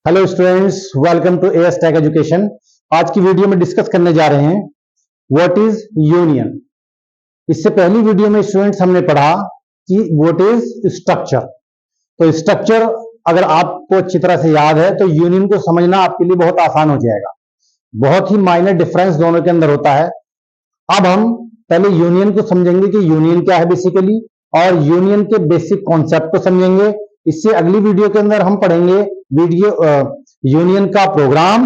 Hello students, welcome to AS tech education. आज की video में डिस्कस करने जा रहे हैं व्हाट इज यूनियन। इससे पहली वीडियो में स्टूडेंट्स हमने पढ़ा कि व्हाट इज स्ट्रक्चर। तो स्ट्रक्चर अगर आपको अच्छी तरह से याद है तो यूनियन को समझना आपके लिए बहुत आसान हो जाएगा। बहुत ही माइनर डिफरेंस दोनों के अंदर होता है। अब हम पहले यूनियन को समझेंगे कि यूनियन क्या है बेसिकली, और यूनियन के बेसिक कॉन्सेप्ट को समझेंगे। इससे अगली वीडियो के अंदर हम पढ़ेंगे यूनियन का प्रोग्राम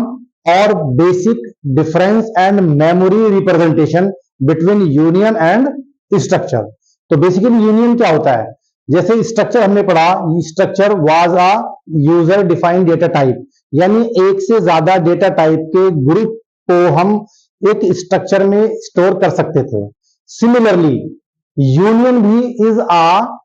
और basic difference and memory representation between union and structure. तो बेसिकली यूनियन क्या होता है, जैसे स्ट्रक्चर हमने पढ़ा, structure was a user defined data type, यानी एक से ज्यादा डेटा टाइप के ग्रुप को हम एक स्ट्रक्चर में स्टोर कर सकते थे। सिमिलरली यूनियन भी is a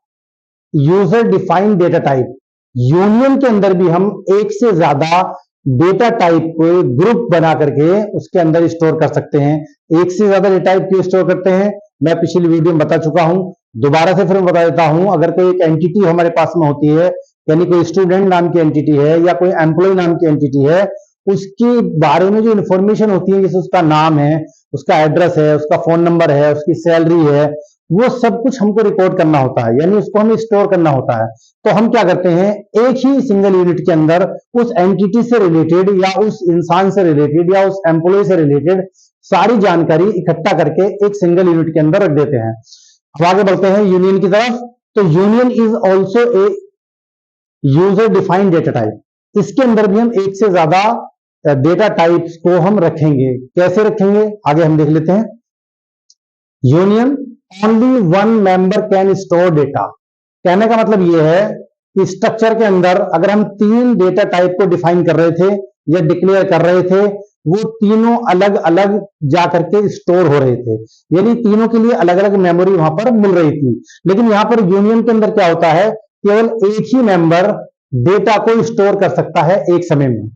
user defined data type. Union के अंदर भी हम एक से ज्यादा डेटा टाइप को ग्रुप बना करके उसके अंदर स्टोर कर सकते हैं। एक से ज्यादा डेटा टाइप क्यों स्टोर करते हैं, मैं पिछली वीडियो में बता चुका हूं, दोबारा से फिर मैं बता देता हूं। अगर कोई एक एंटिटी हमारे पास में होती है, यानी कोई स्टूडेंट नाम की एंटिटी है या कोई एम्प्लॉय नाम की एंटिटी है, उसके बारे में जो इंफॉर्मेशन होती है, जैसे उसका नाम है, उसका एड्रेस है, उसका फोन नंबर है, उसकी सैलरी है, वो सब कुछ हमको रिकॉर्ड करना होता है, यानी उसको हमें स्टोर करना होता है। तो हम क्या करते हैं, एक ही सिंगल यूनिट के अंदर उस एंटिटी से रिलेटेड या उस इंसान से रिलेटेड या उस एम्प्लॉय से रिलेटेड सारी जानकारी इकट्ठा करके एक सिंगल यूनिट के अंदर रख देते हैं। अब आगे बढ़ते हैं यूनियन की तरफ। तो union is also a user defined data type. इसके अंदर भी हम एक से ज्यादा डेटा टाइप्स को हम रखेंगे। कैसे रखेंगे आगे हम देख लेते हैं। Union only one member can store data. कहने का मतलब यह है कि स्ट्रक्चर के अंदर अगर हम तीन डेटा टाइप को डिफाइन कर रहे थे या डिक्लेयर कर रहे थे, वो तीनों अलग अलग जाकर के स्टोर हो रहे थे, यानी तीनों के लिए अलग अलग मेमोरी वहां पर मिल रही थी। लेकिन यहां पर यूनियन के अंदर क्या होता है, केवल एक ही मेंबर डेटा को स्टोर कर सकता है एक समय में।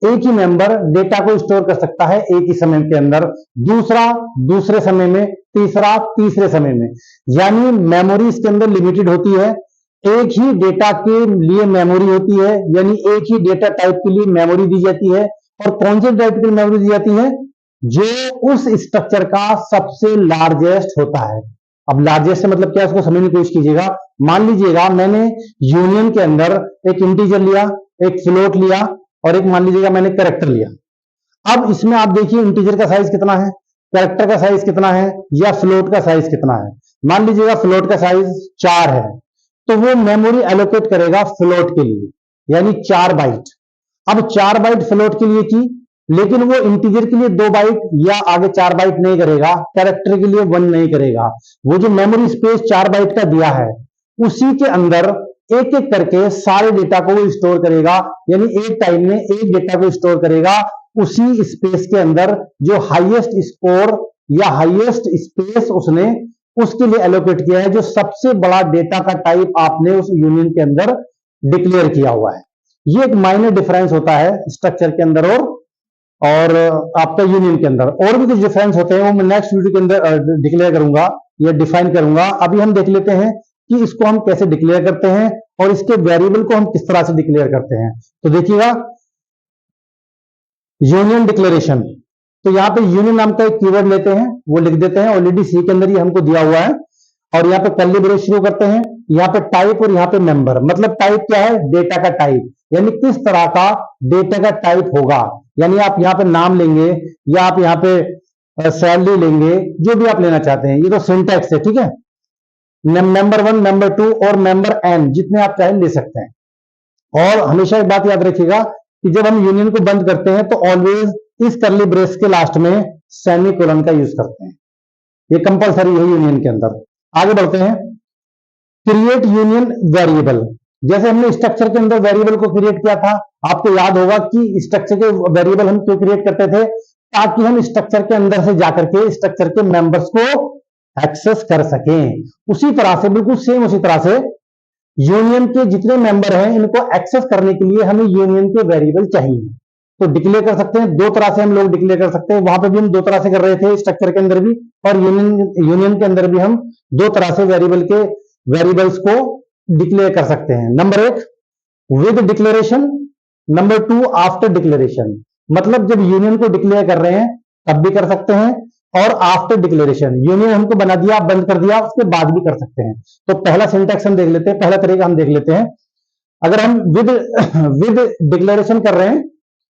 एक ही मेंबर डेटा को स्टोर कर सकता है एक ही समय के अंदर, दूसरा दूसरे समय में, तीसरा तीसरे समय में। यानी मेमोरी इसके अंदर लिमिटेड होती है। एक ही डेटा के लिए मेमोरी होती है, यानी एक ही डेटा टाइप के लिए मेमोरी दी जाती है। और कौन से टाइप की मेमोरी दी जाती है, जो उस स्ट्रक्चर का सबसे लार्जेस्ट होता है। अब लार्जेस्ट मतलब क्या, उसको समझने की कोशिश कीजिएगा। मान लीजिएगा मैंने यूनियन के अंदर एक इंटीजर लिया, एक फ्लोट लिया, और एक मान लीजिएगा मैंने कैरेक्टर लिया। अब इसमें आप देखिए इंटीजर का साइज कितना है, कैरेक्टर का साइज कितना है, या फ्लोट का साइज कितना है। मान लीजिएगा फ्लोट का साइज 4 है, तो वो मेमोरी एलोकेट करेगा फ्लोट के लिए, यानी 4 बाइट। अब 4 बाइट फ्लोट के लिए की, लेकिन वो इंटीजर के लिए 2 बाइट या आगे 4 बाइट नहीं करेगा, कैरेक्टर के लिए 1 नहीं करेगा। वो जो मेमोरी स्पेस 4 बाइट का दिया है, उसी के अंदर एक एक करके सारे डेटा को वो स्टोर करेगा, यानी एक टाइम में एक डेटा को स्टोर करेगा उसी स्पेस के अंदर जो हाईएस्ट स्कोर या हाईएस्ट स्पेस उसने उसके लिए एलोकेट किया है, जो सबसे बड़ा डेटा का टाइप आपने उस यूनियन के अंदर डिक्लेयर किया हुआ है। ये एक माइनर डिफरेंस होता है स्ट्रक्चर के अंदर और आपका यूनियन के अंदर। और भी कुछ डिफरेंस होते हैं, वो मैं नेक्स्ट वीडियो के अंदर डिक्लेयर करूंगा या डिफाइन करूंगा। अभी हम देख लेते हैं कि इसको हम कैसे डिक्लेयर करते हैं और इसके वेरिएबल को हम किस तरह से डिक्लेयर करते हैं। तो देखिएगा, यूनियन डिक्लेरेशन। तो यहां पे यूनियन नाम का एक कीवर्ड लेते हैं, वो लिख देते हैं, ऑलरेडी सी के अंदर ये हमको दिया हुआ है। और यहाँ पे कर्ली ब्रेस शुरू करते हैं, यहाँ पे टाइप और यहाँ पे मेंबर। मतलब टाइप क्या है, डेटा का टाइप, यानी किस तरह का डेटा का टाइप होगा। यानी आप यहाँ पे नाम लेंगे या आप यहाँ पे सैलरी लेंगे, जो भी आप लेना चाहते हैं। ये तो सिंटैक्स है, ठीक है। मेंबर 1, मेंबर 2 और मेंबर एन, जितने आप चाहे ले सकते हैं। और हमेशा एक बात याद रखिएगा कि जब हम यूनियन को बंद करते हैं तो ऑलवेज इस कर्ली ब्रेस के लास्ट में सेमीकोलन का यूज करते हैं। ये कंपलसरी है यूनियन के अंदर। आगे बढ़ते हैं, क्रिएट यूनियन वेरिएबल। जैसे हमने स्ट्रक्चर के अंदर वेरिएबल को क्रिएट किया था, आपको याद होगा कि स्ट्रक्चर के वेरिएबल हम क्यों क्रिएट करते थे, ताकि हम स्ट्रक्चर के अंदर से जाकर के स्ट्रक्चर के मेंबर्स को एक्सेस कर सकें। उसी तरह से, बिल्कुल सेम उसी तरह से यूनियन के जितने मेंबर हैं, इनको एक्सेस करने के लिए हमें यूनियन के वेरिएबल चाहिए। तो डिक्लेयर कर सकते हैं, 2 तरह से हम लोग डिक्लेयर कर सकते हैं। वहां पे भी हम 2 तरह से कर रहे थे, स्ट्रक्चर के अंदर भी, और यूनियन के अंदर भी हम 2 तरह से वेरिएबल्स को डिक्लेयर कर सकते हैं। Number 1 with declaration, number 2 after declaration, मतलब जब यूनियन को डिक्लेयर कर रहे हैं तब भी कर सकते हैं, और आफ्टर डिक्लेरेशन यूनियन हमको बना दिया, बंद कर दिया, उसके बाद भी कर सकते हैं। तो पहला सिंटैक्स हम देख लेते हैं, पहला तरीका हम देख लेते हैं। अगर हम विद विद डिक्लेरेशन कर रहे हैं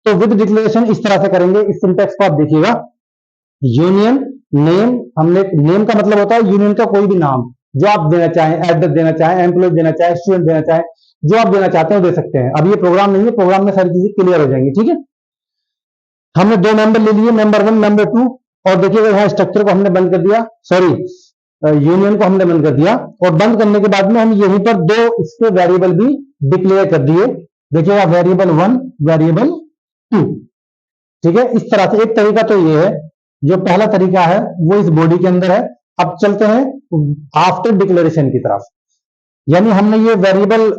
तो विद डिक्लेरेशन इस तरह से करेंगे। इस सिंटैक्स को आप देखिएगा, यूनियन नेम, हमने नेम का मतलब होता है यूनियन का कोई भी नाम जो आप देना चाहें, एड्रेस देना चाहें, एम्प्लॉय देना चाहें, स्टूडेंट देना चाहें, जो आप देना चाहते हैं वो दे सकते हैं। अब ये प्रोग्राम नहीं है, प्रोग्राम में सारी चीजें क्लियर हो जाएंगी, ठीक है। हमने 2 मेंबर ले लिए, मेंबर 1, मेंबर 2, और देखिएगा यहाँ स्ट्रक्चर को हमने बंद कर दिया, सॉरी यूनियन को हमने बंद कर दिया, और बंद करने के बाद में हम यहीं पर 2 इसके वेरिएबल भी डिक्लेयर कर दिए। देखिएगा वेरिएबल 1, वेरिएबल 2, ठीक है। इस तरह से एक तरीका तो ये है, जो पहला तरीका है वो इस बॉडी के अंदर है। अब चलते हैं आफ्टर डिक्लेरेशन की तरफ, यानी हमने ये वेरिएबल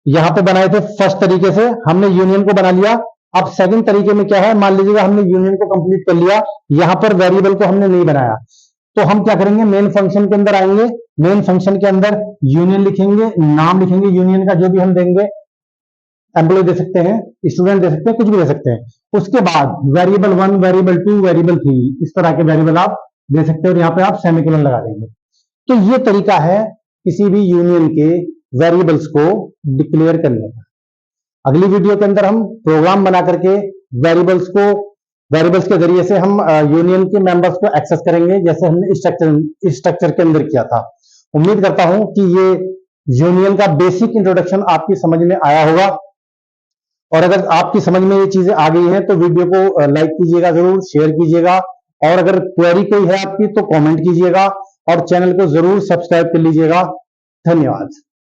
यहां पे बनाए थे फर्स्ट तरीके से, हमने यूनियन को बना लिया। अब सेकंड तरीके में क्या है, मान लीजिएगा हमने यूनियन को कंप्लीट कर लिया, यहां पर वेरिएबल को हमने नहीं बनाया, तो हम क्या करेंगे, मेन फंक्शन के अंदर आएंगे, मेन फंक्शन के अंदर यूनियन लिखेंगे, नाम लिखेंगे यूनियन का जो भी हम देंगे, एम्प्लॉय दे सकते हैं, स्टूडेंट दे सकते हैं, कुछ भी दे सकते हैं। उसके बाद वेरिएबल 1, वेरिएबल 2, वेरिएबल 3, इस तरह के वेरिएबल आप दे सकते हैं, और यहाँ पे आप सेमीकोलन लगा देंगे। तो ये तरीका है किसी भी यूनियन के वेरिएबल्स को डिक्लेयर करने का। अगली वीडियो के अंदर हम प्रोग्राम बना करके वेरिएबल्स के जरिए से हम यूनियन के मेंबर्स को एक्सेस करेंगे, जैसे हमने स्ट्रक्चर के अंदर किया था। उम्मीद करता हूं कि ये यूनियन का बेसिक इंट्रोडक्शन आपकी समझ में आया होगा, और अगर आपकी समझ में ये चीजें आ गई हैं तो वीडियो को लाइक कीजिएगा, जरूर शेयर कीजिएगा, और अगर क्वेरी कोई है आपकी तो कमेंट कीजिएगा, और चैनल को जरूर सब्सक्राइब कर लीजिएगा। धन्यवाद।